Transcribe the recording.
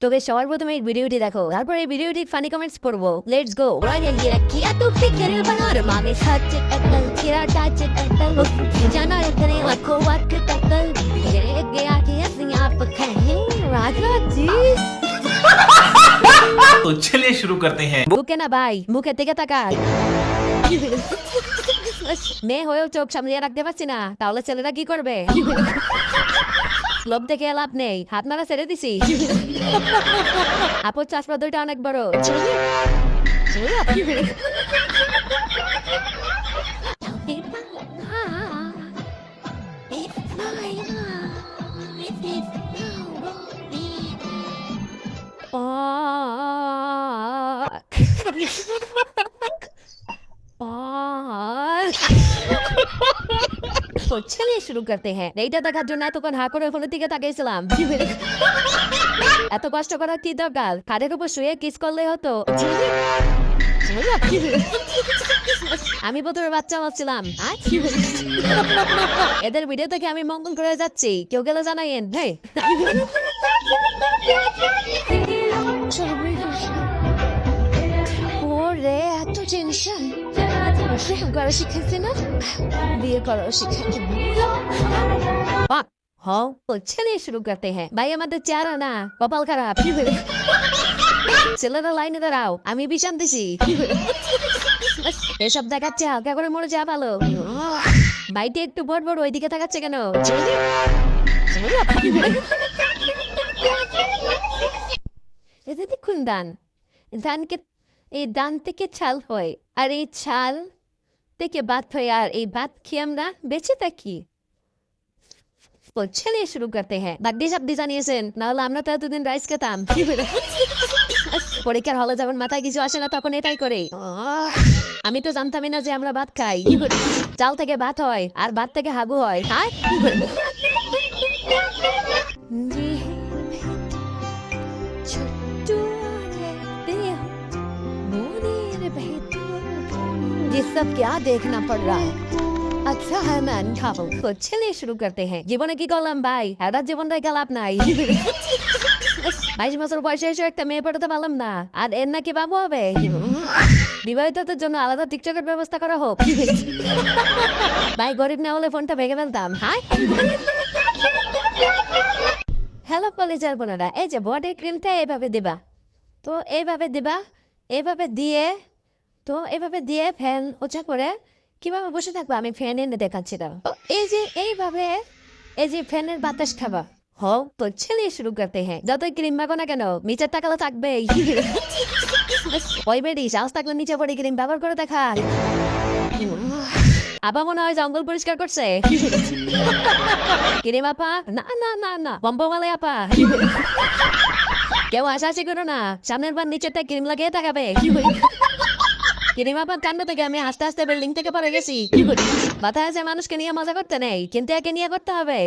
তবে সবার প্রথমে এই ভিডিওটি দেখো, তারপর এই ভিডিওটি ফানি কমেন্টস পড়বো। Let's go. तो चलिए शुरू करते हैं। বুকে না ভাই, মুখের দিকে তাকাই। মেয়ে হয়েও চোখ সামনে রাখতে পারছি না, তাহলে ছেলেরা কি করবে? লোভ দেখে লাভ নেই, হাত মারা ছেড়ে দিছি। আপুর চাষপা দুইটা অনেক বড়। तो चलिए शुरू करते हैं। এইটা দেখার জন্য এতক্ষণ হা করে ফোনের দিকে তাকিয়েছিলাম। এত কষ্ট করার কি দরকার? খাটের উপর শুয়ে কিস করলে হতো। আমি বোধহয় বাচ্চা হচ্ছিলাম। এদের ভিডিও থেকে আমি মঙ্গল করে যাচ্ছি, কেউ গেলে জানাইন। হ্যাঁ, ওরে এত টেনশন। প্রেম করা শিখেছে না, বিয়ে করা শিখেছে। हाँ तो चलिए शुरू करते हैं। भाई আমাদের চেহারা না, কপাল খারাপ। ছেলেরা লাইনে দাঁড়াও, আমি বিষাম দিছি। এসব দেখাচ্ছে হালকা করে মরে যা ভালো। ভাইটি একটু বড় বড় ওইদিকে তাকাচ্ছে কেন? এটা দেখুন দান, ধানকে এই দান থেকে ছাল হয়, আর এই ছাল থেকে ভাত হয়, আর এই ভাত খেয়ে আমরা বেঁচে থাকি। তো চলিয়ে শুরু করতে হ্যাঁ। বাগদি সাবদি জানিয়েছেন, নাহলে আমরা তো এতদিন রাইস খেতাম। পরীক্ষার হলে যখন মাথায় কিছু আসে না, তখন এটাই করে। আমি তো জানতামই না যে আমরা ভাত খাই। চাল থেকে ভাত হয়, আর ভাত থেকে হাগু হয়। ये सब क्या देखना पड़ रहा है? अच्छा है मैं अनखा हूँ। तो चलिए शुरू करते हैं। জীবনে কি করলাম ভাই? এরা জীবন রেখে লাভ নাই। 22 বছর বয়সে এসে একটা মেয়ে পড়াতে পারলাম না, আর এর নাকি বাবু হবে। বিবাহিতদের জন্য আলাদা টিকটকের ব্যবস্থা করা হোক। ভাই গরিব না হলে ফোনটা ভেঙে ফেলতাম। হ্যাঁ, হ্যালো কলেজের বোনেরা, এই যে বডি ক্রিমটা এইভাবে দিবা, তো এইভাবে দিবা, এইভাবে দিয়ে, তো এভাবে দিয়ে ফ্যান ওচা করে কিভাবে বসে থাকবো আমি ফ্যান এনে দেখাচ্ছিলাম। এই যে এইভাবে, এই যে ফ্যানের বাতাস খাবা। হও তো চলিয়ে শুরু করতে হ্যাঁ। যতই ক্রিম মাখো না কেন, নিচের টাকালো থাকবেই। ওই বেডি সাহস থাকলে নিচে পড়ে ক্রিম ব্যবহার করে দেখা। আপা মনে হয় জঙ্গল পরিষ্কার করছে। ক্রিম আপা? না না না না, বম্বমালে আপা। কেউ আশাআশি করো না, সামনের বার নিচেরটা ক্রিম লাগিয়ে তাকাবে। ক্রিম আপার কাণ্ড থেকে আমি আস্তে আস্তে বিল্ডিং থেকে পড়ে গেছি। মাথায় আছে মানুষকে নিয়ে মজা করতে নেই, কিন্তু একে নিয়ে করতে হবে।